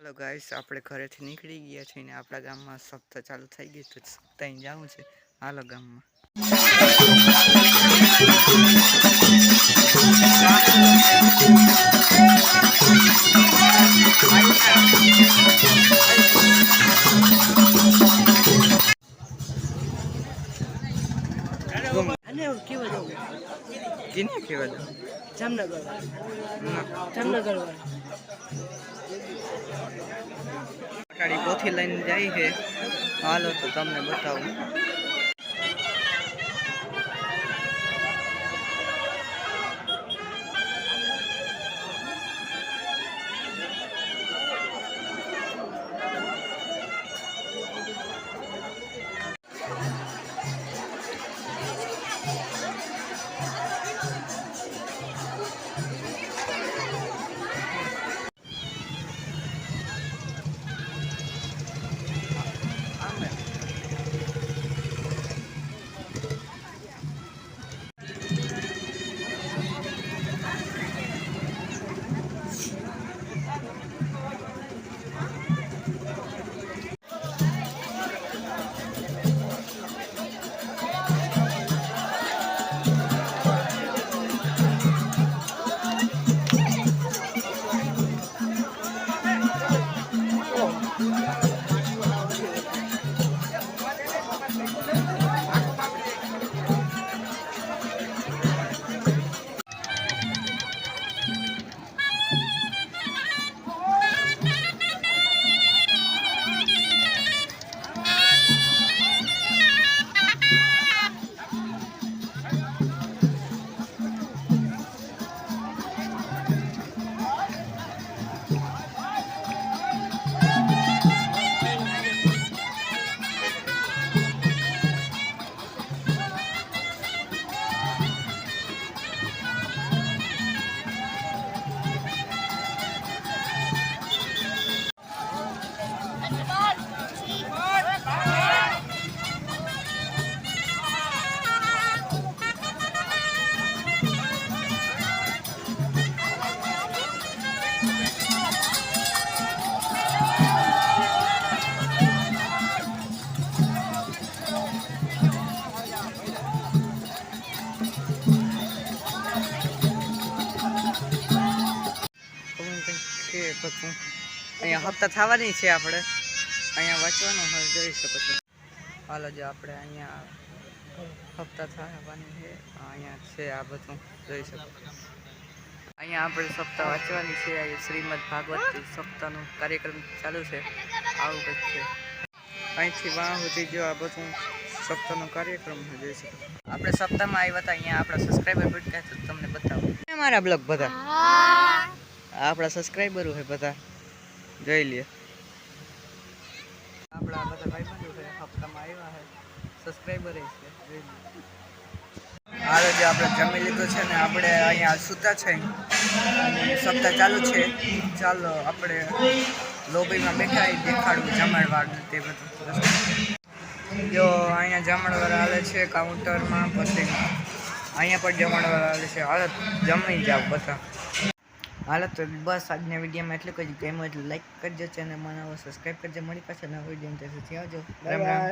hello guys આપણે ઘરેથી નીકળી ગયા છીએ ને આપણા ગામમાં સપ્તાહ ચાલુ થઈ ગઈ તો સપ્તાહ જાવું છે હાલો ગામમાં અને કેવા જવું કિને કેવા દો જામનગર ગાડી કોથી લઈને જાય છે હાલો તો તમને બતાવું અહીંયા હપ્તા થવાની છે આપણે અહીંયા વાંચવાનું હોય જોઈ શકો છો હાલો જો આપણે અહીંયા હપ્તા થવાની છે અહીંયા છે આ બધું જોઈ શકો અહીંયા આપણે સપ્તાહ વાંચવાની છે શ્રીમદ ભાગવત સપ્તાહનો કાર્યક્રમ ચાલુ છે આવું કંઈક છે અહીંથી વાહ સુધી જો આ બધું સપ્તાહનો કાર્યક્રમ જોઈ શકો આપણે સપ્તાહમાં આવ્યા હતા અહીંયા આપણા સબસ્ક્રાઈબર ભટકા તો તમને બતાવું મારા બ્લોગ બધા આપણા સબસ્ક્રાઈબરો છે બધા જોઈ લે આપણા બધા ભાઈબંધો છે હપ્તામાં આવ્યા છે સબસ્ક્રાઈબર છે જોઈ લે હાલો જે આપણે જમી લીધું છે ને આપણે અહીંયા સૂતા છે અને સપ્તાહ ચાલુ છે ચાલો આપણે લોબીમાં બેઠા દેખાડવું જમણવારનું તે બધું જો અહીંયા જમણવાર હાલે છે કાઉન્ટરમાં પછી અહીંયા પણ જમણવાર હાલે છે હાલત જમી જાવ બધા હાલો તો બસ આજના વિડીયોમાં એટલું જ ગમ્યું એટલે લાઈક કરજો ચેનલ બનાવો સબસ્ક્રાઈબ કરજો મળી પાછા નવા વિડીયો આવજો રામ રામ